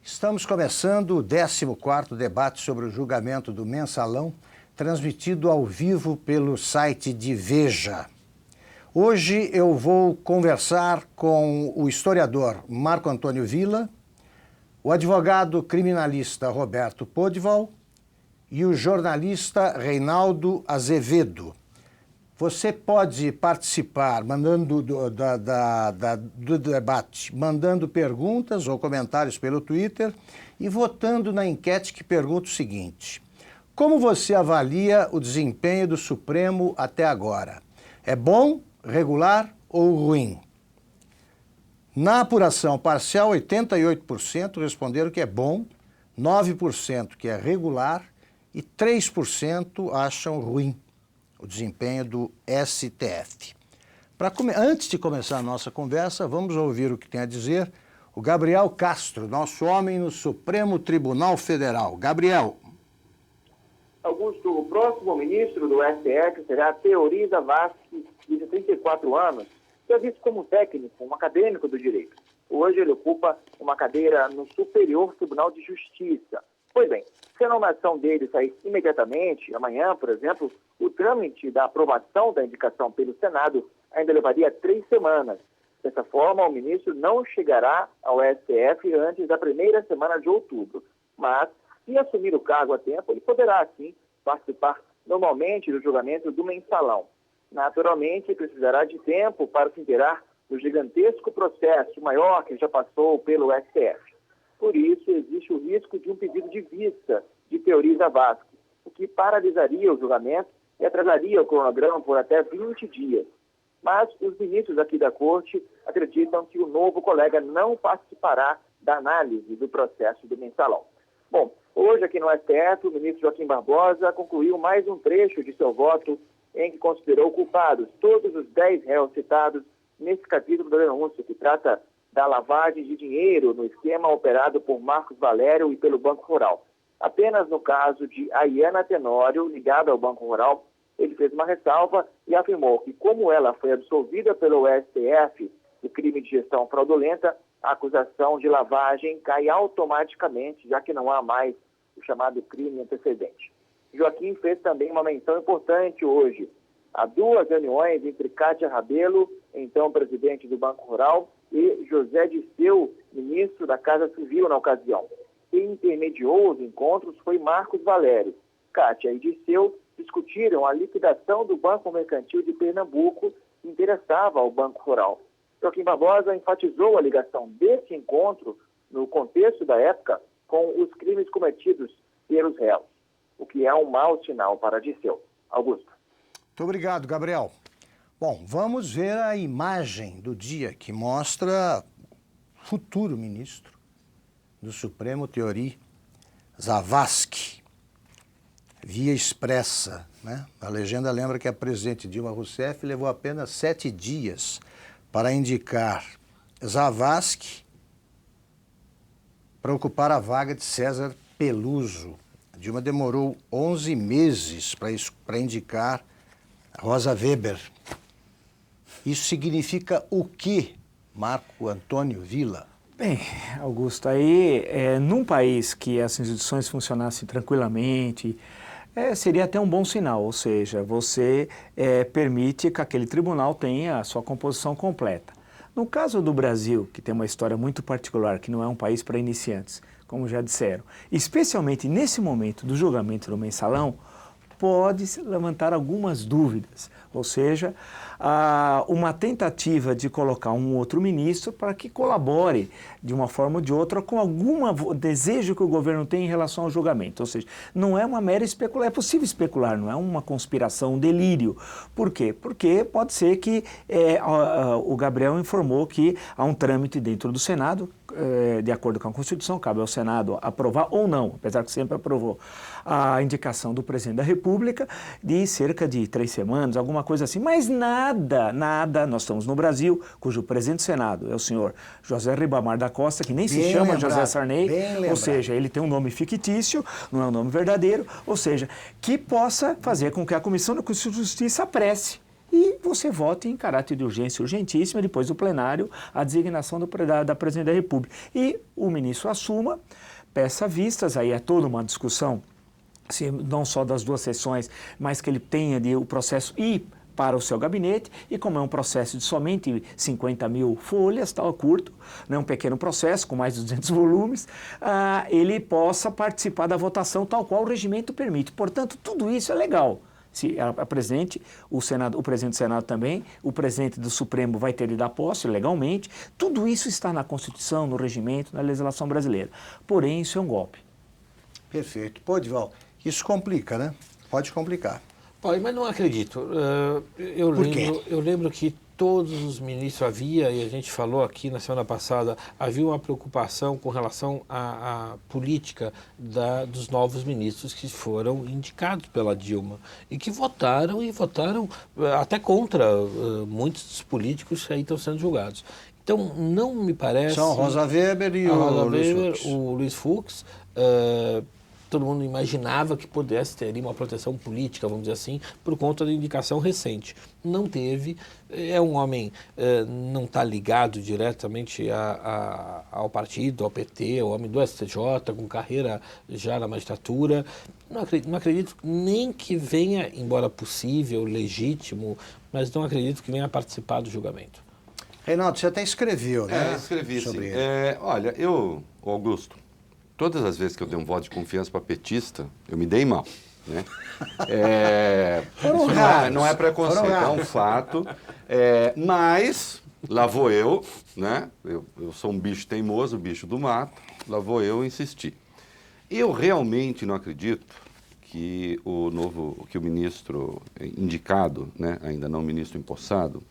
Estamos começando o 14º debate sobre o julgamento do Mensalão, transmitido ao vivo pelo site de Veja. Hoje eu vou conversar com o historiador Marco Antônio Villa, o advogado criminalista Roberto Podival e o jornalista Reinaldo Azevedo. Você pode participar do debate, mandando perguntas ou comentários pelo Twitter e votando na enquete que pergunta o seguinte: como você avalia o desempenho do Supremo até agora? É bom, regular ou ruim? Na apuração parcial, 88% responderam que é bom, 9% que é regular e 3% acham ruim o desempenho do STF. Antes de começar a nossa conversa, vamos ouvir o que tem a dizer o Gabriel Castro, nosso homem no Supremo Tribunal Federal. Gabriel. Augusto, o próximo ministro do STF será Theori Zavascki, de 34 anos, que é visto como técnico, um acadêmico do direito. Hoje ele ocupa uma cadeira no Superior Tribunal de Justiça. Pois bem, se a nomeação dele sair imediatamente, amanhã, por exemplo, o trâmite da aprovação da indicação pelo Senado ainda levaria 3 semanas. Dessa forma, o ministro não chegará ao STF antes da primeira semana de outubro. Mas, se assumir o cargo a tempo, ele poderá, sim, participar normalmente do julgamento do Mensalão. Naturalmente, precisará de tempo para se inteirar do gigantesco processo maior que já passou pelo STF. Por isso, existe o risco de um pedido de vista de Theori Zavascki, o que paralisaria o julgamento e atrasaria o cronograma por até 20 dias. Mas os ministros aqui da Corte acreditam que o novo colega não participará da análise do processo do Mensalão. Bom, hoje aqui no STF, o ministro Joaquim Barbosa concluiu mais um trecho de seu voto em que considerou culpados todos os 10 réus citados nesse capítulo da denúncia, que trata da lavagem de dinheiro no esquema operado por Marcos Valério e pelo Banco Rural. Apenas no caso de Aiana Tenório, ligada ao Banco Rural, ele fez uma ressalva e afirmou que, como ela foi absolvida pelo STF do crime de gestão fraudulenta, a acusação de lavagem cai automaticamente, já que não há mais o chamado crime antecedente. Joaquim fez também uma menção importante hoje. Há 2 reuniões entre Cátia Rabelo, então presidente do Banco Rural, e José Disseu, ministro da Casa Civil na ocasião. Quem intermediou os encontros foi Marcos Valério. Cátia e Disseu discutiram a liquidação do Banco Mercantil de Pernambuco, que interessava ao Banco Rural. Joaquim Barbosa enfatizou a ligação desse encontro, no contexto da época, com os crimes cometidos pelos réus, o que é um mau sinal para Disseu. Augusto. Muito obrigado, Gabriel. Bom, vamos ver a imagem do dia que mostra o futuro ministro do Supremo, Theori Zavascki, via expressa, né? A legenda lembra que a presidente Dilma Rousseff levou apenas 7 dias para indicar Zavascki para ocupar a vaga de César Peluso. A Dilma demorou 11 meses para indicar Rosa Weber. Isso significa o quê, Marco Antônio Villa? Bem, Augusto, aí, num país que as instituições funcionassem tranquilamente, seria até um bom sinal, ou seja, você permite que aquele tribunal tenha a sua composição completa. No caso do Brasil, que tem uma história muito particular, que não é um país para iniciantes, como já disseram, especialmente nesse momento do julgamento do Mensalão, pode levantar algumas dúvidas, ou seja, uma tentativa de colocar um outro ministro para que colabore de uma forma ou de outra com algum desejo que o governo tem em relação ao julgamento. Ou seja, não é uma mera especulação, é possível especular, não é uma conspiração, um delírio. Por quê? Porque pode ser que o Gabriel informou que há um trâmite dentro do Senado, de acordo com a Constituição, cabe ao Senado aprovar ou não, apesar que sempre aprovou, a indicação do presidente da República de cerca de 3 semanas, alguma coisa assim, mas nada, nós estamos no Brasil, cujo presidente do Senado é o senhor José Ribamar da Costa, que nem se chama José Sarney, ou seja, ele tem um nome fictício, não é um nome verdadeiro, ou seja, que possa fazer com que a Comissão da Constituição e Justiça apresse e você vote em caráter de urgência urgentíssima, depois do plenário, a designação da Presidente da República. E o ministro assuma, peça vistas, aí é toda uma discussão, não só das 2 sessões, mas que ele tenha o processo ir para o seu gabinete, e como é um processo de somente 50 mil folhas, tal, curto, né, um pequeno processo com mais de 200 volumes, ele possa participar da votação tal qual o regimento permite. Portanto, tudo isso é legal. Se apresente, o presidente do Senado também, o presidente do Supremo vai ter de dar posse legalmente, tudo isso está na Constituição, no regimento, na legislação brasileira. Porém, isso é um golpe. Perfeito. Pô, Edivaldo, isso complica, né? Pode complicar. Pode, mas não acredito. Eu lembro que todos os ministros havia, e a gente falou aqui na semana passada, havia uma preocupação com relação à política dos novos ministros que foram indicados pela Dilma e que votaram até contra muitos dos políticos que aí estão sendo julgados. Então, não me parece... São Rosa Weber e o Luiz Fux. Todo mundo imaginava que pudesse ter ali uma proteção política, vamos dizer assim, por conta da indicação recente. Não teve, é um homem, não está ligado diretamente ao partido, ao PT, é um homem do STJ, com carreira já na magistratura. Não acredito nem que venha, embora possível, legítimo, mas não acredito que venha participar do julgamento. Reinaldo, você até escreveu, né? Escrevi, sobre sim. ele. Olha, Augusto, todas as vezes que eu dei um voto de confiança para petista, eu me dei mal, né? Não é preconceito, é um fato. Mas lá vou eu, né? Eu sou um bicho teimoso, bicho do mato, lá vou eu insistir. Eu realmente não acredito que o ministro indicado, né, ainda não ministro empossado,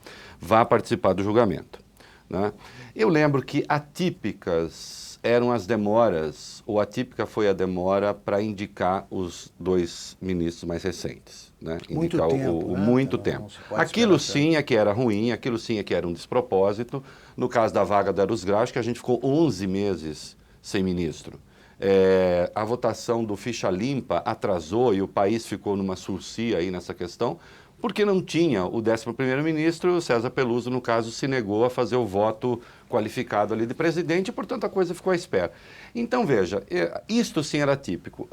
vá participar do julgamento, né? Eu lembro que atípicas eram as demoras, ou atípica foi a demora para indicar os 2 ministros mais recentes, né? Muito indicar tempo, né? muito Então, tempo. não se pode Aquilo esperar sim é que era ruim, aquilo sim é que era um despropósito. No caso da vaga da Eros Grau, acho que a gente ficou 11 meses sem ministro. A votação do ficha limpa atrasou e o país ficou numa surcia aí nessa questão, porque não tinha o 11º ministro, César Peluso, no caso, se negou a fazer o voto qualificado ali de presidente, e, portanto, a coisa ficou à espera. Então, veja, isto sim era típico.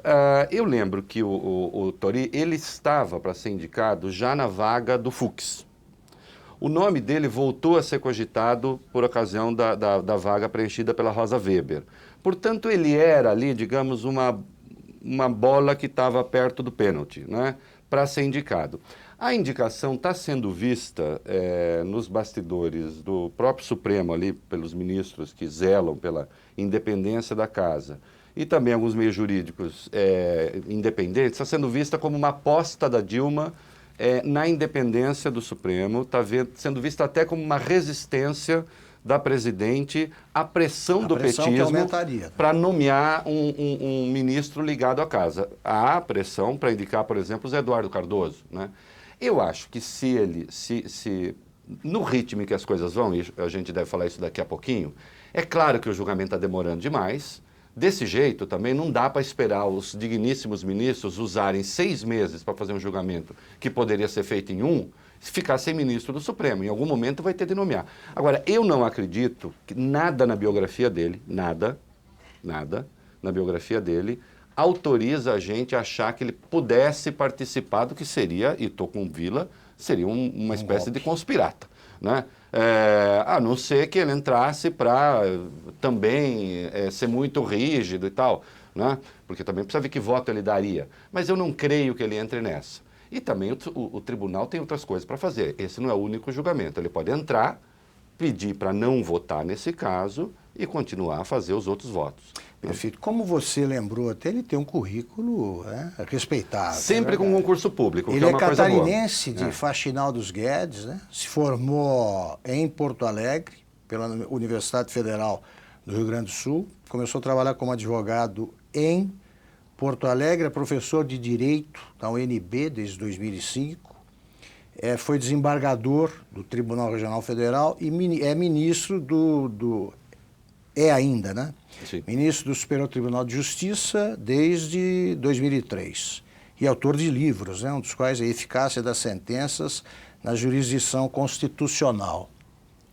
Eu lembro que o Tori, ele estava para ser indicado já na vaga do Fux. O nome dele voltou a ser cogitado por ocasião da vaga preenchida pela Rosa Weber. Portanto, ele era ali, digamos, uma bola que estava perto do pênalti, né, para ser indicado. A indicação está sendo vista nos bastidores do próprio Supremo, ali pelos ministros que zelam pela independência da casa, e também alguns meios jurídicos independentes, está sendo vista como uma aposta da Dilma na independência do Supremo, está sendo vista até como uma resistência da presidente à pressão do petismo para nomear um ministro ligado à casa. Há pressão para indicar, por exemplo, o Zé Eduardo Cardoso, né? Eu acho que se no ritmo em que as coisas vão, e a gente deve falar isso daqui a pouquinho, é claro que o julgamento está demorando demais. Desse jeito também não dá para esperar os digníssimos ministros usarem 6 meses para fazer um julgamento que poderia ser feito em ficar sem ministro do Supremo. Em algum momento vai ter de nomear. Agora, eu não acredito que nada na biografia dele, nada na biografia dele, autoriza a gente a achar que ele pudesse participar do que seria, e estou com Vila, seria uma espécie de conspirata, né? A não ser que ele entrasse para também ser muito rígido e tal, né? Porque também precisa ver que voto ele daria. Mas eu não creio que ele entre nessa. E também o tribunal tem outras coisas para fazer. Esse não é o único julgamento. Ele pode entrar, pedir para não votar nesse caso e continuar a fazer os outros votos. Perfeito. Como você lembrou, até ele tem um currículo respeitável. Sempre com concurso público, ele que é uma coisa boa. Ele é catarinense de Faxinal dos Guedes, né? Se formou em Porto Alegre, pela Universidade Federal do Rio Grande do Sul. Começou a trabalhar como advogado em Porto Alegre, é professor de Direito da UNB desde 2005. Foi desembargador do Tribunal Regional Federal e é ministro ainda, né? Sim. Ministro do Superior Tribunal de Justiça desde 2003. e autor de livros, né, um dos quais é a Eficácia das Sentenças na Jurisdição Constitucional.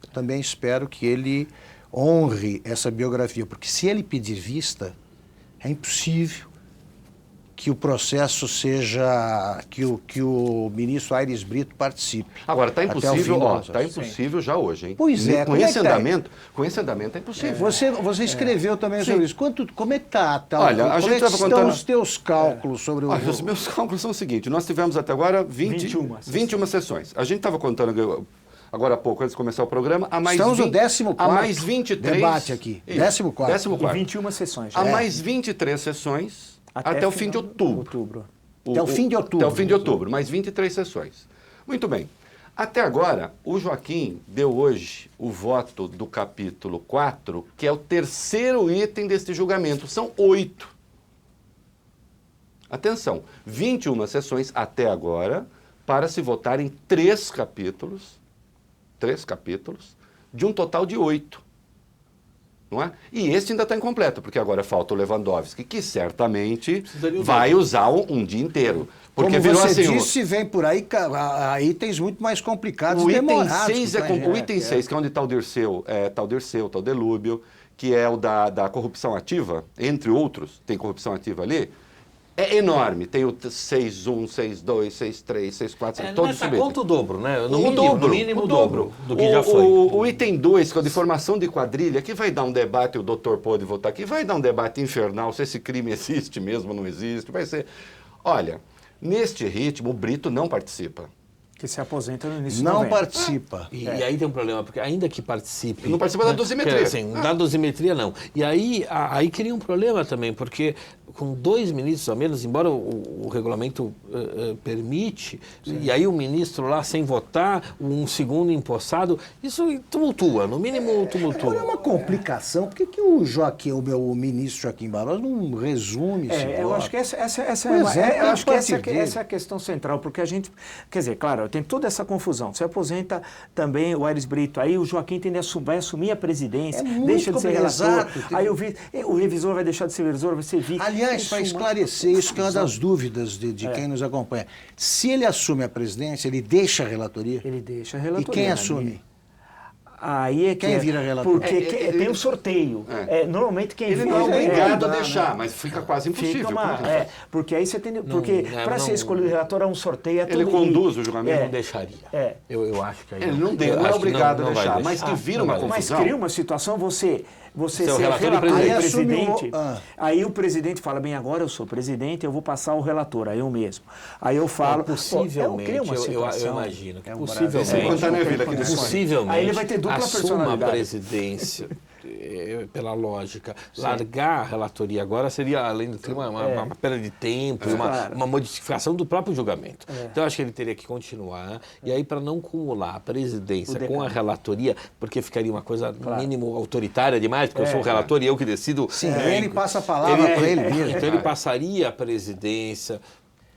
Eu também espero que ele honre essa biografia, porque se ele pedir vista, é impossível que o processo seja, que o ministro Aires Brito participe. Agora, está até o fim impossível, do ó, processo. está impossível já hoje, hein? Pois é, com como é esse que tá? andamento, com esse andamento é impossível. Você escreveu também sobre isso. Como é que está? Olha, a como gente é que estava estão contando- os teus cálculos sobre o... Olha, os meus cálculos são o seguinte, nós tivemos até agora 21 sessões. A gente estava contando agora há pouco, antes de começar o programa, há mais Estamos no 20, 14º há mais 23... debate aqui. 14º. E 21 sessões. Há mais 23 sessões até o fim de outubro. Até o fim de outubro. Até o fim de outubro, mais 23 sessões. Muito bem. Até agora, o Joaquim deu hoje o voto do capítulo 4, que é o terceiro item deste julgamento. São 8. Atenção, 21 sessões até agora para se votar em 3 capítulos, de um total de 8. Não é? E este ainda está incompleto, porque agora falta o Lewandowski, que certamente vai usar um dia inteiro. Porque Como virou você assim, disse, vem por aí itens muito mais complicados o e item demorados. 6 o item 6, que é onde está o Dirceu, está o Dirceu, está o Delúbio, que é o da corrupção ativa, entre outros, tem corrupção ativa ali, é enorme. Tem o 6.1, 6.2, 6.3, 6.4, todos nessa subidos. conta o dobro, né? No mínimo, o dobro do que já foi. O item 2, que é o de formação de quadrilha, que vai dar um debate, o doutor pode votar aqui, vai dar um debate infernal se esse crime existe mesmo ou não existe. Vai ser. Olha, neste ritmo, o Brito não participa. Que se aposenta no início de Não novembro. participa. E aí tem um problema, porque ainda que participe... Não participa da dosimetria. Quer dizer, da dosimetria não. E aí cria um problema também, porque com 2 ministros a menos, embora o regulamento permite, e aí o ministro lá sem votar, um segundo empossado, isso tumultua, no mínimo tumultua. Olha, é uma complicação. Por que o meu ministro Joaquim Barros não resume esse Eu voto? acho que essa Pois é, eu acho que a partir essa é a questão central, porque a gente, quer dizer, claro, tem toda essa confusão. Se aposenta também o Aires Brito, aí o Joaquim vai assumir a presidência, É muito deixa de ser relator, exato. aí o revisor vai deixar de ser revisor, vai ser vice. Aliás, para esclarecer isso, que é uma das dúvidas de quem nos acompanha. Se ele assume a presidência, ele deixa a relatoria? Ele deixa a E relatoria. quem né? assume? Aí é que Quem vira relator? Porque tem o sorteio. Normalmente quem Ele vira... não é obrigado a né? deixar, mas fica quase impossível. porque aí você tem... Porque para ser escolhido relator é um sorteio... Ele conduz o julgamento? Não deixaria. Eu acho que aí Ele não é obrigado a deixar, mas que vira uma Mas confusão. cria uma situação, você ser relator e relator e presidente. presidente, Aí aí o presidente fala, bem, agora eu sou presidente, eu vou passar o relator, aí eu mesmo. Aí eu falo... Possivelmente, cria uma eu situação. imagino que um Sem contar na vida aqui desse possivelmente Aí ele vai ter dupla assuma a personalidade. presidência, pela lógica. Largar a relatoria agora seria, além de ter uma perda de tempo, uma modificação do próprio julgamento. Então, eu acho que ele teria que continuar, e aí, para não acumular a presidência com a relatoria, porque ficaria uma coisa, no mínimo, autoritária demais, porque eu sou o relator e eu que decido. Sim, ele passa a palavra para ele mesmo. Então, ele passaria a presidência.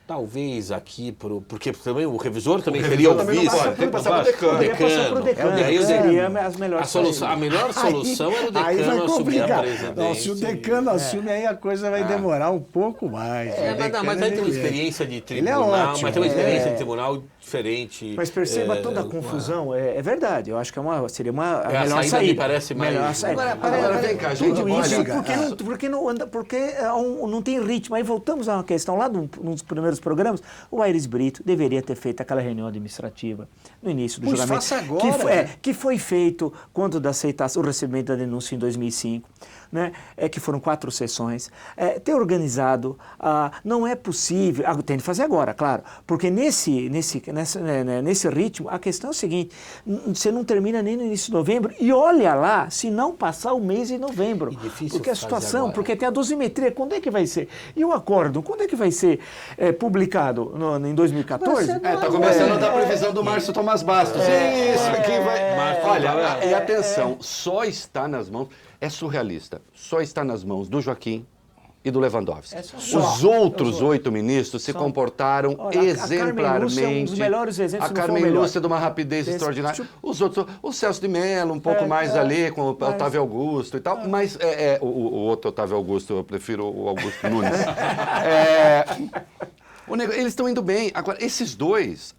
Talvez aqui, porque também o revisor também seria o também não vice. pode, tem que passar pro decano. Poderia passar pro decano, E aí o seria as melhores a melhor solução era o Aí vai decano assumir a complicar. presidência. Não, se o decano assume, aí a coisa vai demorar um pouco mais. Mas aí tem uma experiência de Ele é tribunal, ótimo, mas tem uma experiência de tribunal diferente. Mas perceba toda a confusão, é verdade, eu acho que seria a a melhor saída saída. me parece mais- Melhor saída. Agora vem cá, gente, Tudo isso olha, porque não tem ritmo. Aí voltamos a uma questão lá nos primeiros programas, o Aires Brito deveria ter feito aquela reunião administrativa no início do Pois julgamento. faça agora, Que foi feito quando da aceitação, o recebimento da denúncia em 2005. Né, que foram 4 sessões, ter organizado, não é possível, tem de fazer agora, claro, porque nesse ritmo, a questão é o seguinte, você não termina nem no início de novembro, e olha lá, se não passar o mês de novembro, E difícil porque a fazer situação, agora. porque tem a dosimetria, quando é que vai ser? E o acórdão, quando é que vai ser publicado? em 2014? Está começando a dar previsão do Márcio Tomás Bastos. Isso aqui vai... Olha, e atenção, só está nas mãos... É surrealista. Só está nas mãos do Joaquim e do Lewandowski. Os outros 8 ministros se comportaram exemplarmente. A Carmen Lúcia é um dos melhores exemplos. A Carmen Lúcia de uma rapidez extraordinária. Os outros, o Celso de Mello, um pouco mais ali, com o Otávio Augusto e tal. Mas o outro Otávio Augusto, eu prefiro o Augusto Nunes. Eles estão indo bem. Agora, esses dois,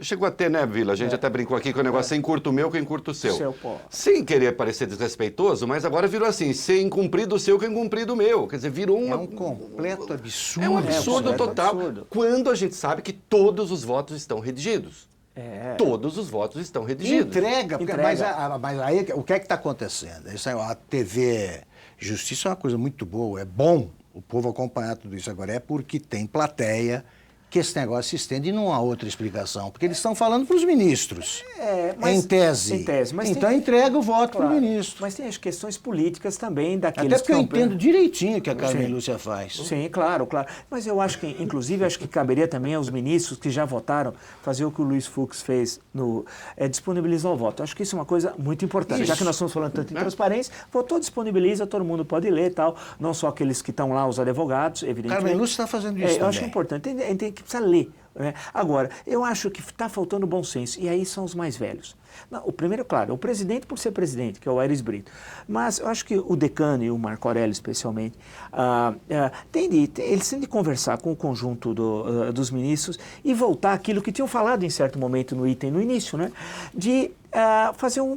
chegou até, né, Vila? A gente até brincou aqui com o negócio, sem curto o meu, quem curta o seu. Sem querer parecer desrespeitoso, mas agora virou assim, sem cumprir do seu, quem cumprir do meu. Quer dizer, virou É um completo absurdo. É um absurdo total. Quando a gente sabe que todos os votos estão redigidos. Todos os votos estão redigidos. Entrega. Mas aí, o que é que está acontecendo? A TV Justiça é uma coisa muito boa, é bom o povo acompanhar tudo isso agora, é porque tem plateia que esse negócio se estende e não há outra explicação, porque eles estão falando para os ministros, em tese. Mas então entrega o voto para o ministro. Mas tem as questões políticas também daqueles Até porque eu entendo direitinho o que a Carmen Lúcia faz. Sim, claro. Mas eu acho que, inclusive, acho que caberia também aos ministros que já votaram fazer o que o Luiz Fux fez, disponibilizar o voto. Eu acho que isso é uma coisa muito importante. Já que nós estamos falando tanto em transparência, votou, disponibiliza, todo mundo pode ler e tal, não só aqueles que estão lá, os advogados, evidentemente. Carmen Lúcia está fazendo isso também. Eu acho importante. Tem que precisa ler. Né? Agora, eu acho que está faltando bom senso, e aí são os mais velhos. Não, o primeiro, claro, o presidente por ser presidente, que é o Aires Brito. Mas eu acho que o decano e o Marco Aurélio, especialmente, eles têm de conversar com o conjunto dos ministros e voltar àquilo que tinham falado em certo momento no item, no início, né? De fazer um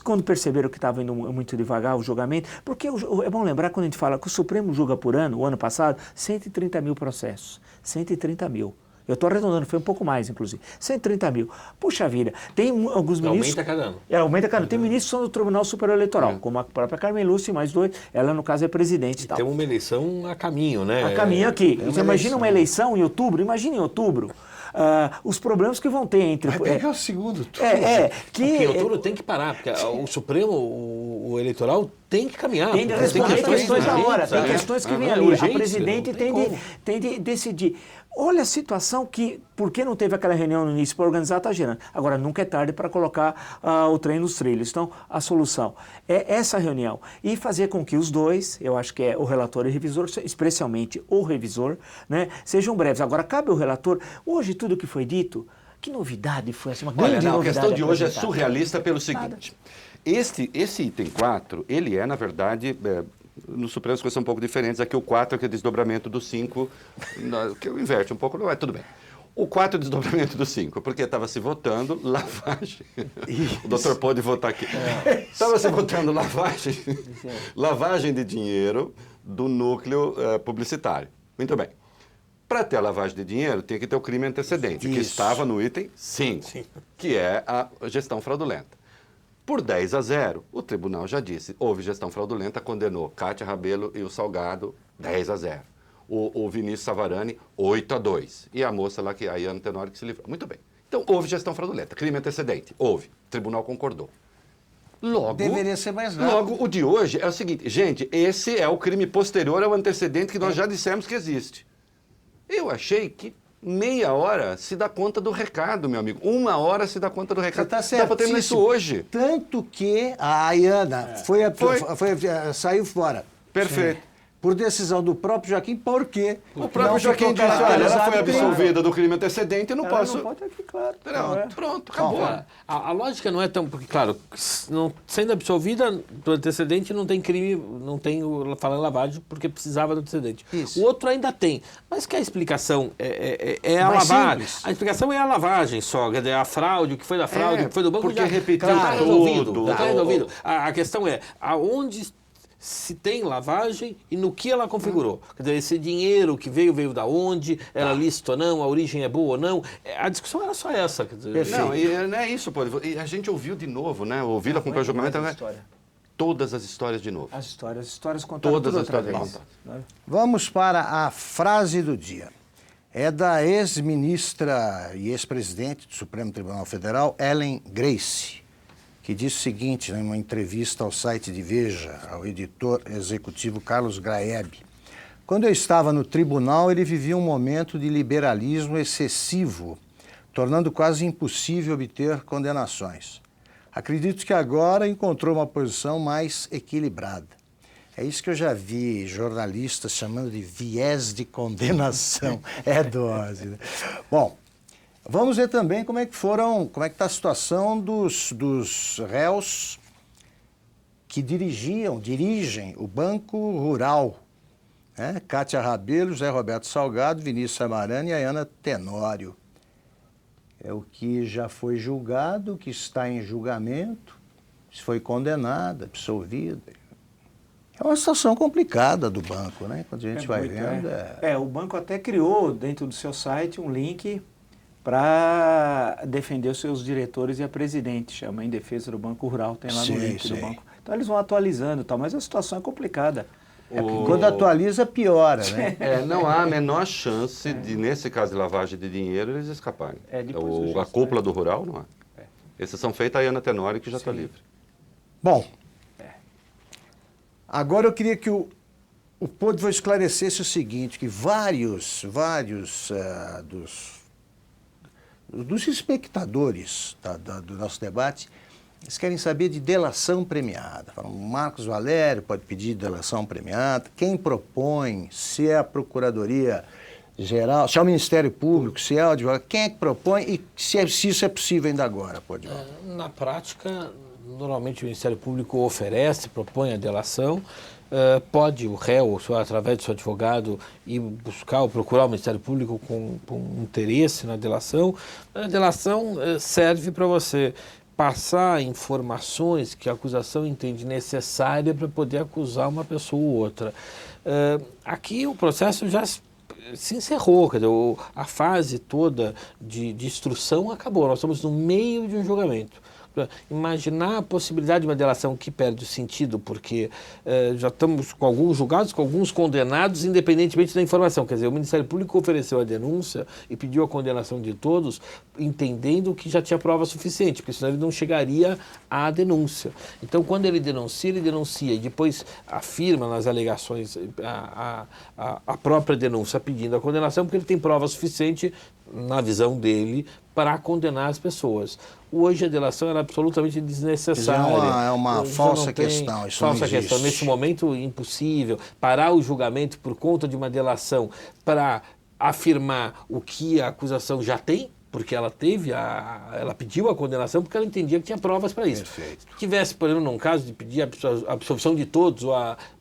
quando perceberam que estava indo muito devagar o julgamento, porque é bom lembrar quando a gente fala que o Supremo julga por ano, o ano passado, 130 mil processos. 130 mil. Eu estou arredondando, foi um pouco mais, inclusive. 130 mil. Puxa vida, tem alguns ministros... Aumenta cada ano. Aumenta cada ano. Tem ministros que são do Tribunal Superior Eleitoral, como a própria Carmen Lúcia e mais dois. Ela, no caso, é presidente e tal. Tem uma eleição a caminho, né? A caminho aqui. Você imagina uma eleição em outubro? Imagina em outubro. Os problemas que vão ter entre... Vai pegar o segundo turno. Porque em outubro tem que parar, porque o Supremo, o eleitoral, tem que caminhar. Tem de responder questões da hora, tem questões que vêm ali. A presidente tem de decidir. Olha a situação que, por que não teve aquela reunião no início para organizar, está gerando. Agora, nunca é tarde para colocar o trem nos trilhos. Então, a solução é essa reunião e fazer com que os dois, eu acho que é o relator e o revisor, especialmente o revisor, né, sejam breves. Agora, cabe ao relator, hoje tudo que foi dito, que novidade foi essa? Uma grande novidade. A questão de hoje é surrealista pelo seguinte. Esse item 4, ele é, na verdade... No Supremo as coisas são um pouco diferentes. Aqui o 4 é aquele desdobramento do 5, que eu inverte um pouco, não é, tudo bem. O 4 é o desdobramento do 5, porque estava se votando lavagem. O doutor pode votar aqui. Estava se votando lavagem de dinheiro do núcleo publicitário. Muito bem. Para ter a lavagem de dinheiro, tem que ter o crime antecedente, que estava no item 5, que é a gestão fraudulenta. Por 10-0, o tribunal já disse, houve gestão fraudulenta, condenou Cátia Rabelo e o Salgado 10-0. O Vinícius Savarani 8-2. E a moça lá, a Iana Tenório, que se livrou. Muito bem. Então, houve gestão fraudulenta. Crime antecedente. Houve. O tribunal concordou. Logo, deveria ser mais rápido. Logo, o de hoje é o seguinte, gente, esse é o crime posterior ao antecedente que nós já dissemos que existe. Eu achei que meia hora se dá conta do recado, meu amigo. 1 hora se dá conta do recado. Você está certo. Dá para terminar isso hoje. Tanto que a Ayana saiu fora. Perfeito. Por decisão do próprio Joaquim, por quê? O próprio Joaquim disse, olha, ela foi absolvida do crime antecedente, eu não posso... Não pode aqui, claro. Pronto, acabou. A lógica não é tão... Porque, claro, sendo absolvida do antecedente, não tem crime, não tem falar em lavagem, porque precisava do antecedente. Isso. O outro ainda tem. Mas que a explicação é a mais lavagem. simples. A explicação é a lavagem só, quer dizer, a fraude, o que foi da fraude, o que foi do banco, porque já repetiu está resolvido. tudo. Está resolvido. A questão é, aonde... se tem lavagem e no que ela configurou. Quer dizer, esse dinheiro que veio da onde, era lícito ou não, a origem é boa ou não. A discussão era só essa. Quer dizer, não, e não é isso, pô. E a gente ouviu de novo, né? Ouviu com o julgamento. Todas as histórias de novo. As histórias contadas todas as outra histórias vez. contadas. Vamos para a frase do dia. É da ex-ministra e ex-presidente do Supremo Tribunal Federal, Ellen Grace, que disse o seguinte, em uma entrevista ao site de Veja, ao editor executivo Carlos Graeb. Quando eu estava no tribunal, ele vivia um momento de liberalismo excessivo, tornando quase impossível obter condenações. Acredito que agora encontrou uma posição mais equilibrada. É isso que eu já vi jornalistas chamando de viés de condenação. É dose, né? Bom, vamos ver também como é que está a situação dos réus que dirigem o Banco Rural, né? Cátia Rabelo, José Roberto Salgado, Vinícius Amarani e Ayana Tenório. É o que já foi julgado, que está em julgamento, se foi condenado, absolvido. É uma situação complicada do banco, né? Quando a gente vai vendo... O banco até criou dentro do seu site um link para defender os seus diretores e a presidente, chama Em Defesa do Banco Rural, tem lá no link do banco. Então eles vão atualizando e tal, mas a situação é complicada. Quando atualiza, piora, né? Não há a menor chance de, nesse caso de lavagem de dinheiro, eles escaparem. A cúpula do rural, não há. Exceção feita a Ayana Tenório, que já está livre. Bom, agora eu queria que o Podvo esclarecesse o seguinte, que vários dos espectadores do nosso debate, eles querem saber de delação premiada. Falam, Marcos Valério pode pedir delação premiada, quem propõe, se é a Procuradoria-Geral, se é o Ministério Público, se é o advogado, quem é que propõe e se isso é possível ainda agora, Podvo? Na prática, normalmente o Ministério Público oferece, propõe a delação, pode o réu, através do seu advogado, ir buscar ou procurar o Ministério Público com interesse na delação. A delação serve para você passar informações que a acusação entende necessária para poder acusar uma pessoa ou outra. Aqui o processo já se encerrou, quer dizer, a fase toda de instrução acabou, nós estamos no meio de um julgamento. Imaginar a possibilidade de uma delação que perde o sentido, porque já estamos com alguns julgados, com alguns condenados, independentemente da informação. Quer dizer, o Ministério Público ofereceu a denúncia e pediu a condenação de todos, entendendo que já tinha prova suficiente, porque senão ele não chegaria à denúncia. Então, quando ele denuncia e depois afirma nas alegações a própria denúncia pedindo a condenação, porque ele tem prova suficiente, na visão dele, para condenar as pessoas. Hoje a delação era absolutamente desnecessária. É uma falsa questão, isso falsa não existe. questão. Nesse momento, impossível. Parar o julgamento por conta de uma delação para afirmar o que a acusação já tem, porque ela pediu a condenação porque ela entendia que tinha provas para isso. Perfeito. Se tivesse, por exemplo, num caso de pedir a absolvição de todos,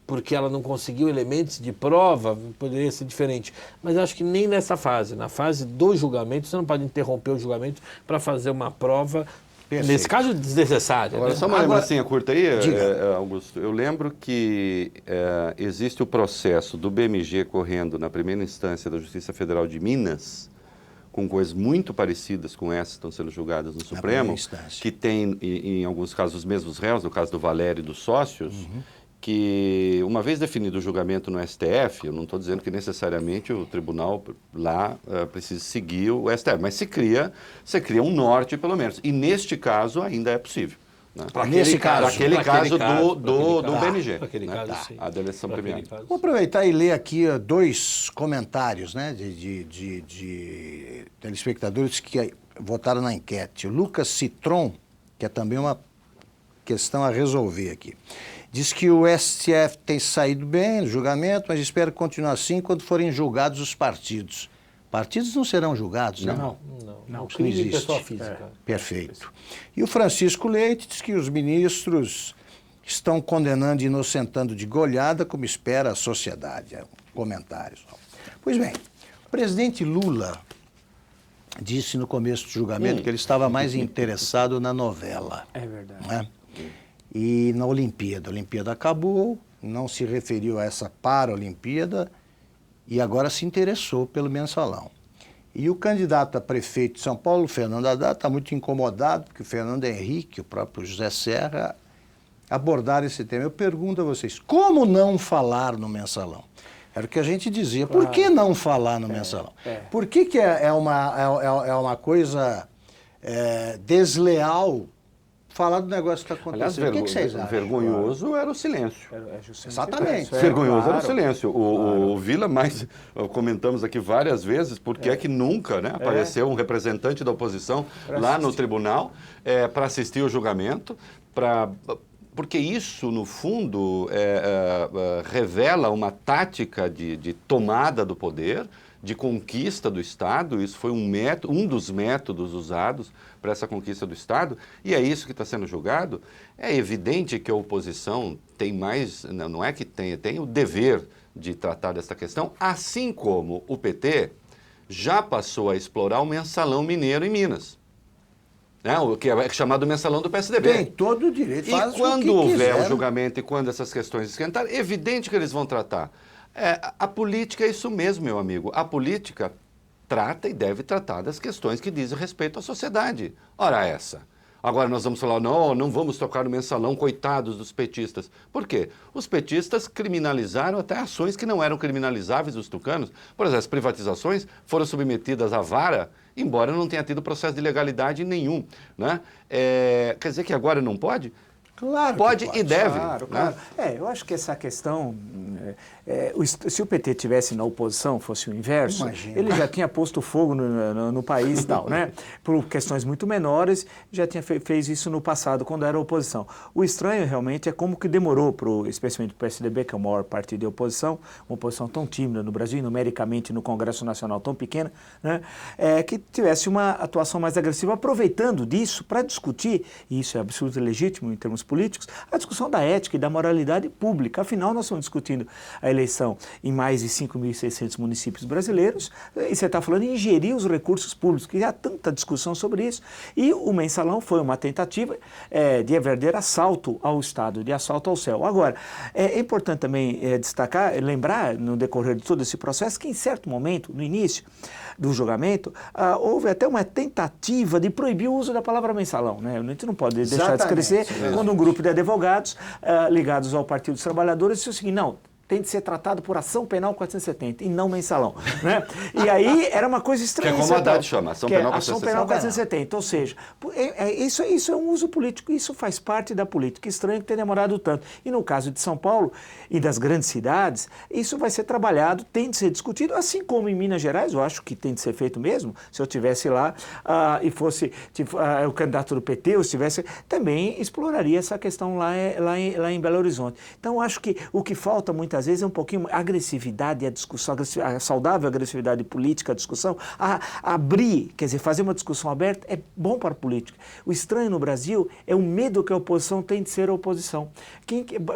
porque ela não conseguiu elementos de prova, poderia ser diferente. Mas acho que nem nessa fase, na fase do julgamento, você não pode interromper o julgamento para fazer uma prova, nesse caso, desnecessária. Agora, só uma lembrancinha curta aí, Augusto. Eu lembro que existe o processo do BMG correndo na primeira instância da Justiça Federal de Minas, com coisas muito parecidas com essas que estão sendo julgadas no Supremo, que tem, em alguns casos, os mesmos réus, no caso do Valério e dos sócios, que, uma vez definido o julgamento no STF, eu não estou dizendo que necessariamente o tribunal lá precisa seguir o STF, mas você cria um norte, pelo menos. E, neste caso, ainda é possível. Né? Nesse caso. Naquele caso do BMG. Naquele caso, sim. A delação premiada. Vou aproveitar e ler aqui dois comentários, né, de telespectadores que votaram na enquete. O Lucas Citron, que é também uma questão a resolver aqui, diz que o STF tem saído bem no julgamento, mas espera continuar assim quando forem julgados os partidos. Partidos não serão julgados, né? Não. Isso não existe. Pessoa física. Perfeito. E o Francisco Leite diz que os ministros estão condenando e inocentando de goleada, como espera a sociedade. Comentários. Pois bem, o presidente Lula disse no começo do julgamento que ele estava mais interessado na novela. É verdade. Né? E na Olimpíada. A Olimpíada acabou, não se referiu a essa Paralimpíada e agora se interessou pelo mensalão. E o candidato a prefeito de São Paulo, Fernando Haddad, está muito incomodado porque o Fernando Henrique, o próprio José Serra, abordaram esse tema. Eu pergunto a vocês, como não falar no mensalão? Era o que a gente dizia. Por que não falar no mensalão? Por que é uma coisa desleal falar do negócio que está acontecendo? Aliás, o que vocês acham? Vergonhoso era o silêncio. Exatamente. Vergonhoso era o silêncio. O Vila, comentamos aqui várias vezes, porque é que nunca apareceu um representante da oposição lá no tribunal para assistir o julgamento, porque isso, no fundo, revela uma tática de tomada do poder, de conquista do Estado. Isso foi um dos métodos usados para essa conquista do Estado, e é isso que está sendo julgado. É evidente que a oposição tem mais, não é que tem o dever de tratar dessa questão, assim como o PT já passou a explorar o mensalão mineiro em Minas. Né? O que é chamado mensalão do PSDB. Tem todo o direito, faz E quando o que houver quiser. o julgamento e quando essas questões esquentarem, é evidente que eles vão tratar. A política é isso mesmo, meu amigo. A política trata e deve tratar das questões que dizem respeito à sociedade. Ora essa. Agora nós vamos falar, não vamos tocar no mensalão, coitados dos petistas. Por quê? Os petistas criminalizaram até ações que não eram criminalizáveis dos tucanos. Por exemplo, as privatizações foram submetidas à vara, embora não tenha tido processo de legalidade nenhum. Né? Quer dizer que agora não pode? Claro que Pode e deve. Claro, Né? claro. Eu acho que essa questão, se o PT tivesse na oposição, fosse o inverso, Imagina. ele já tinha posto fogo no país e tal, né? Por questões muito menores, já tinha fez isso no passado, quando era oposição. O estranho, realmente, é como que demorou, especialmente para o PSDB, que é o maior partido de oposição, uma oposição tão tímida no Brasil, numericamente no Congresso Nacional tão pequena, né? Que tivesse uma atuação mais agressiva, aproveitando disso para discutir, e isso é absolutamente legítimo em termos políticos, a discussão da ética e da moralidade pública. Afinal, nós estamos discutindo a eleição em mais de 5.600 municípios brasileiros, e você está falando em gerir os recursos públicos, que há tanta discussão sobre isso, e o mensalão foi uma tentativa de verdadeiro assalto ao Estado, de assalto ao céu. Agora, é importante também destacar, lembrar, no decorrer de todo esse processo, que em certo momento, no início do julgamento, houve até uma tentativa de proibir o uso da palavra mensalão, né? A gente não pode deixar de esquecer quando um grupo de advogados ligados ao Partido dos Trabalhadores disse o seguinte, não, tem de ser tratado por ação penal 470 e não mensalão, né? E aí era uma coisa estranha. Que é como a Haddad chama, ação penal 470. Ação penal 470, ou seja, isso é um uso político, isso faz parte da política. Estranho que tenha demorado tanto. E no caso de São Paulo e das grandes cidades, isso vai ser trabalhado, tem de ser discutido, assim como em Minas Gerais, eu acho que tem de ser feito mesmo, se eu estivesse lá e fosse o candidato do PT, eu estivesse, também exploraria essa questão lá em Belo Horizonte. Então, acho que o que falta muitas vezes é um pouquinho a agressividade, a discussão, a saudável agressividade política, a discussão, abrir, quer dizer, fazer uma discussão aberta é bom para a política. O estranho no Brasil é o medo que a oposição tem de ser a oposição.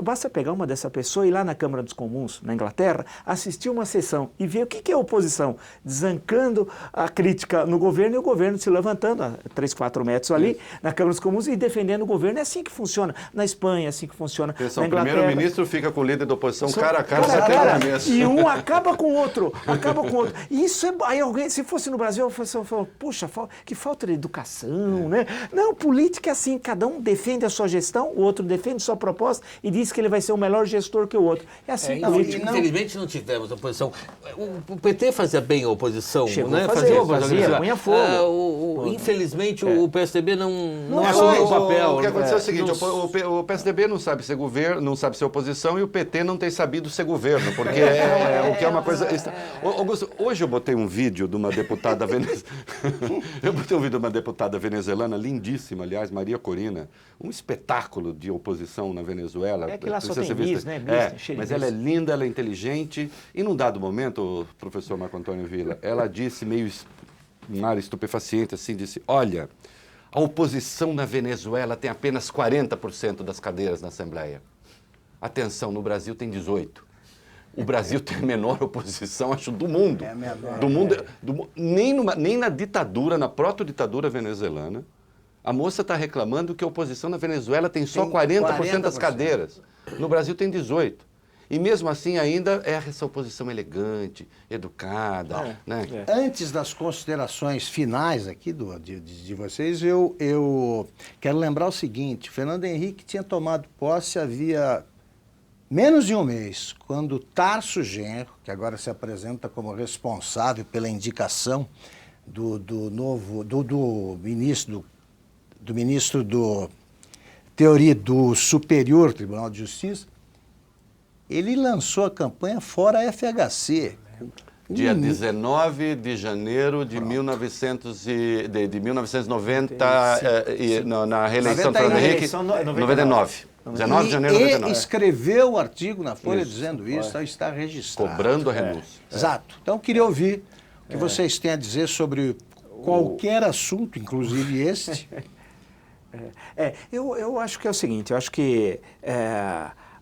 Basta pegar uma dessa pessoa e ir lá na Câmara dos Comuns, na Inglaterra, assistir uma sessão e ver o que é a oposição, desancando a crítica no governo e o governo se levantando a 3, 4 metros ali, na Câmara dos Comuns e defendendo o governo. É assim que funciona. Na Espanha é assim que funciona. O primeiro-ministro fica com o líder da oposição cara a cara, e um acaba com o outro, E isso aí alguém, se fosse no Brasil, eu falo, puxa, que falta de educação, né? Não, política é assim, cada um defende a sua gestão, o outro defende a sua proposta e diz que ele vai ser o melhor gestor que o outro. É assim, política. Infelizmente não tivemos oposição. O PT fazia bem a oposição, chegou né? fazia, punha fogo. Infelizmente o PSDB não assumiu o papel. O que aconteceu é o seguinte, o PSDB não sabe ser governo, não sabe ser oposição e o PT não tem sabido ser governo, porque o que é uma coisa... Augusto, hoje eu botei um vídeo de uma deputada venezuelana, lindíssima, aliás, Maria Corina, um espetáculo de oposição na Venezuela. É que lá só tem Miss, né? Mas ela é linda, ela é inteligente, e num dado momento, professor Marco Antônio Villa, ela disse meio um ar estupefaciente, assim, disse, olha, a oposição na Venezuela tem apenas 40% das cadeiras na Assembleia. Atenção, no Brasil tem 18%. O Brasil tem a menor oposição, acho, do mundo. É a menor. Do mundo, nem na ditadura, na proto-ditadura venezuelana, a moça está reclamando que a oposição na Venezuela tem só 40% das cadeiras. No Brasil tem 18%. E mesmo assim ainda é essa oposição elegante, educada. Né? Antes das considerações finais aqui de vocês, eu quero lembrar o seguinte, Fernando Henrique tinha tomado posse havia menos de um mês, quando Tarso Genro, que agora se apresenta como responsável pela indicação do ministro do Superior Tribunal de Justiça, ele lançou a campanha Fora FHC. Dia 19 de janeiro de 1990, na reeleição do Fernando Henrique, 99. 19 de janeiro de 99. E escreveu o artigo na Folha dizendo isso, está registrado. Cobrando a renúncia. Exato. Então, queria ouvir o que vocês têm a dizer sobre qualquer assunto, inclusive este. Eu acho que é o seguinte, eu acho que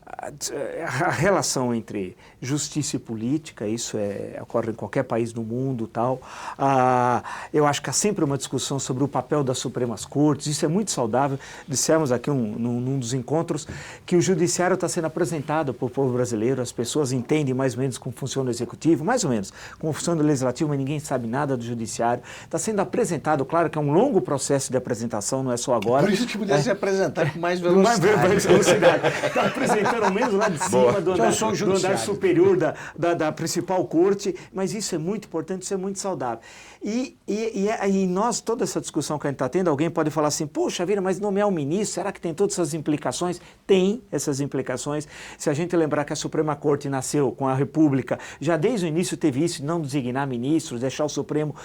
a relação entre justiça e política, isso ocorre em qualquer país do mundo, tal. Eu acho que há sempre uma discussão sobre o papel das Supremas Cortes, isso é muito saudável. Dissemos aqui num dos encontros que o judiciário está sendo apresentado para o povo brasileiro, as pessoas entendem mais ou menos como funciona o executivo, mais ou menos como funciona o legislativo, mas ninguém sabe nada do judiciário. Está sendo apresentado, claro que é um longo processo de apresentação, não é só agora. Por isso que podia se apresentar com mais velocidade. Mais velocidade. Está apresentando ao menos lá de cima do andar superior da principal corte, mas isso é muito importante, isso é muito saudável. E nós, toda essa discussão que a gente está tendo, alguém pode falar assim, poxa vida, mas nomear um ministro, será que tem todas essas implicações? Tem essas implicações. Se a gente lembrar que a Suprema Corte nasceu com a República, já desde o início teve isso, de não designar ministros, deixar o Supremo...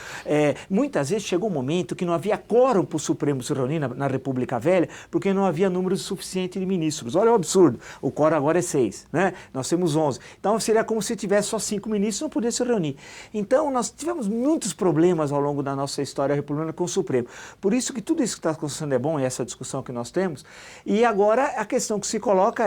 muitas vezes chegou um momento que não havia quórum para o Supremo se reunir na República Velha, porque não havia número suficiente de ministros. Olha o absurdo, o quórum agora é 6, né? Nós temos 11. Então seria como se tivesse só 5 ministros, não podia se reunir. Então nós tivemos muitos problemas ao longo da nossa história republicana com o Supremo. Por isso que tudo isso que está acontecendo é bom, e essa discussão que nós temos. E agora a questão que se coloca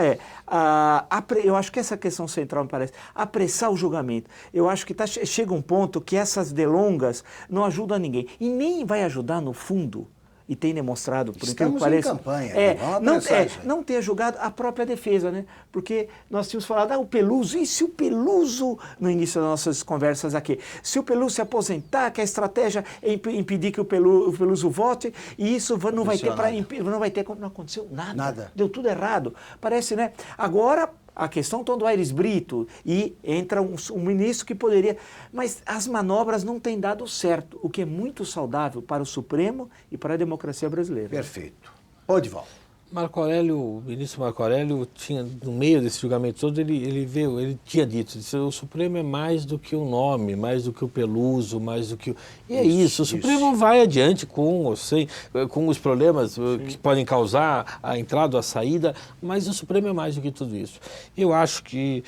eu acho que essa questão central me parece, apressar o julgamento. Eu acho que chega um ponto que essas delongas não ajudam a ninguém. E nem vai ajudar no fundo. E tem demonstrado, por incrível que pareça... Estamos em campanha, não ter julgado a própria defesa, né? Porque nós tínhamos falado, o Peluso, e se o Peluso, no início das nossas conversas aqui, se o Peluso se aposentar, que a estratégia é impedir que o Peluso vote, e isso não vai ter, não aconteceu nada. Deu tudo errado. Parece, né? Agora... A questão toda do Aires Brito e entra um ministro que poderia... Mas as manobras não têm dado certo, o que é muito saudável para o Supremo e para a democracia brasileira. Perfeito. Odivaldo. O ministro Marco Aurélio tinha, no meio desse julgamento todo, ele tinha dito, o Supremo é mais do que o nome, mais do que o Peluso, mais do que o... E é isso, o Supremo vai adiante com ou sem, com os problemas que podem causar a entrada ou a saída, mas o Supremo é mais do que tudo isso. Eu acho que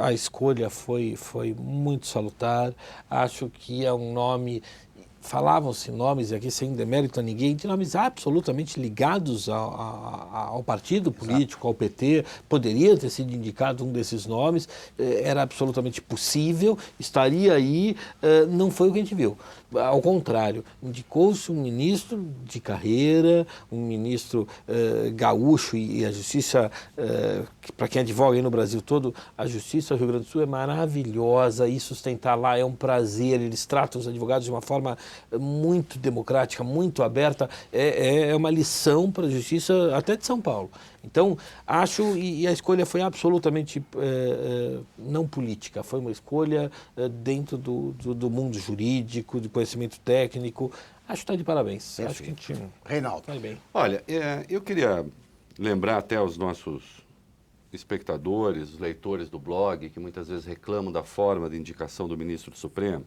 a escolha foi muito salutar, acho que é um nome... Falavam-se nomes, aqui sem demérito a ninguém, de nomes absolutamente ligados ao partido político, ao PT. Poderia ter sido indicado um desses nomes, era absolutamente possível, estaria aí, não foi o que a gente viu. Ao contrário, indicou-se um ministro de carreira, um ministro gaúcho, e a justiça, para quem advoga aí no Brasil todo, a justiça do Rio Grande do Sul é maravilhosa, e sustentar lá é um prazer, eles tratam os advogados de uma forma muito democrática, muito aberta, é uma lição para a justiça até de São Paulo. Então, acho, e a escolha foi absolutamente não política, foi uma escolha dentro do mundo jurídico, de conhecimento técnico. Acho que está de parabéns. Perfeito. Acho que a gente Reinaldo. vai bem. Olha, eu queria lembrar até aos nossos espectadores, os leitores do blog, que muitas vezes reclamam da forma de indicação do ministro do Supremo.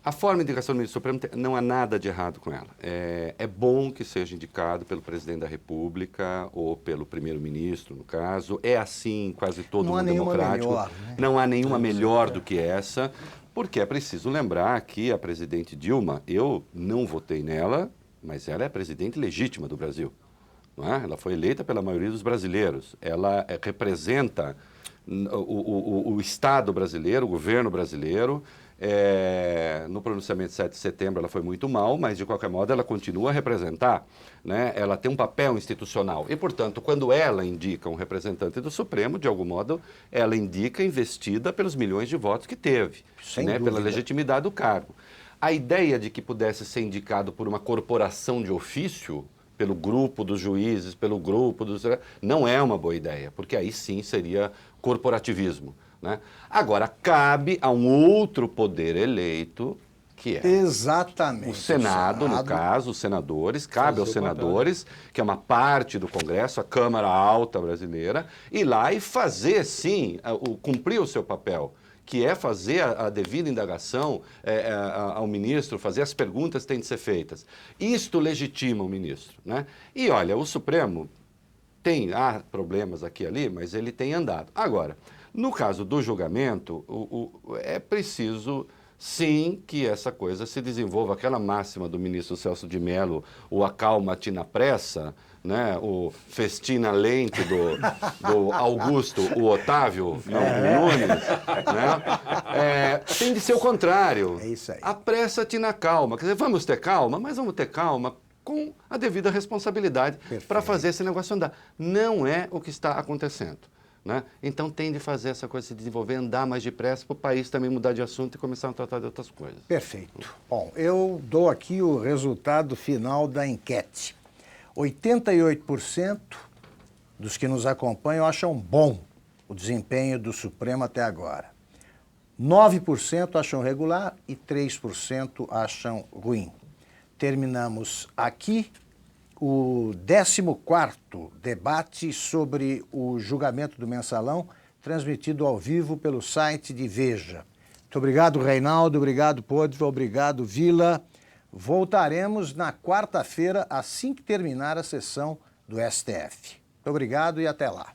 A forma de indicação do ministro do Supremo não há nada de errado com ela. É bom que seja indicado pelo presidente da República ou pelo primeiro-ministro, no caso. É assim em quase todo mundo democrático. Melhor, né? Não há nenhuma melhor do que essa, porque é preciso lembrar que a presidente Dilma, eu não votei nela, mas ela é a presidente legítima do Brasil. Não é? Ela foi eleita pela maioria dos brasileiros. Ela representa o Estado brasileiro, o governo brasileiro. No pronunciamento de 7 de setembro ela foi muito mal, mas de qualquer modo ela continua a representar, né? Ela tem um papel institucional e, portanto, quando ela indica um representante do Supremo, de algum modo, ela indica investida pelos milhões de votos que teve, né? Pela legitimidade do cargo. A ideia de que pudesse ser indicado por uma corporação de ofício, pelo grupo dos juízes, pelo grupo dos... não é uma boa ideia, porque aí sim seria corporativismo. Né? Agora, cabe a um outro poder eleito, que é exatamente o Senado, no caso, os senadores, cabe aos senadores, que é uma parte do Congresso, a Câmara Alta brasileira, ir lá e fazer, sim, cumprir o seu papel, que é fazer a devida indagação ao ministro, fazer as perguntas que têm de ser feitas. Isto legitima o ministro. Né? E, olha, o Supremo há problemas aqui e ali, mas ele tem andado. Agora, no caso do julgamento, é preciso sim que essa coisa se desenvolva. Aquela máxima do ministro Celso de Mello, o acalma-te na pressa, né? O festina lente do Augusto, o Otávio, não, o Nunes, né? Tem de ser o contrário. É isso aí. Apressa-te na calma. Quer dizer, vamos ter calma, mas vamos ter calma com a devida responsabilidade para fazer esse negócio andar. Não é o que está acontecendo. Né? Então tem de fazer essa coisa se desenvolver, andar mais depressa para o país também mudar de assunto e começar a tratar de outras coisas. Perfeito. Bom, eu dou aqui o resultado final da enquete. 88% dos que nos acompanham acham bom o desempenho do Supremo até agora. 9% acham regular e 3% acham ruim. Terminamos aqui o 14º debate sobre o julgamento do Mensalão, transmitido ao vivo pelo site de Veja. Muito obrigado, Reinaldo, obrigado, Podval, obrigado, Vila. Voltaremos na quarta-feira, assim que terminar a sessão do STF. Muito obrigado e até lá.